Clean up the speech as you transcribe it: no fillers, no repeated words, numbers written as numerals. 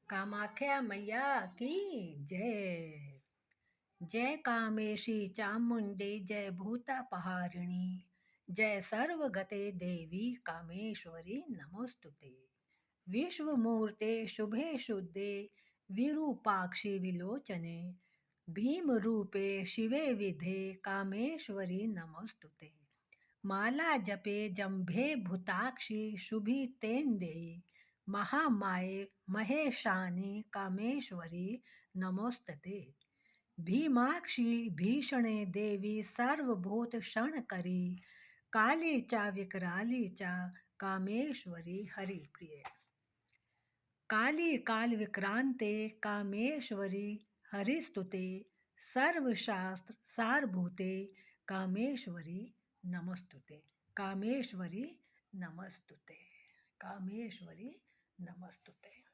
कामाख्या मैया की जय। जय कामेशी चामुंडे जय भूतापहारिणी जय सर्वगते देवी कामेश्वरी नमोस्तुते। विश्वमूर्ते शुभे शुद्धे विरूपाक्षि विलोचने भीमरूपे शिवे विधे कामेश्वरी नमोस्तुते। माला जपे जंभे भूताक्षी शुभी तेंदे महामाये महेशानी कामेश्वरी नमोस्तते। भीमाक्षी भीषणे देवी सर्वभूत क्षणकरी कालीचा विकरालीचा कामेश्वरी हरिप्रिये। काली काल विक्रांते कामेश्वरी हरिस्तुते सर्वशास्त्र सारभूते कामेश्वरी नमस्तुते। कामेश्वरी नमस्तुते। कामेश्वरी नमस्तुते।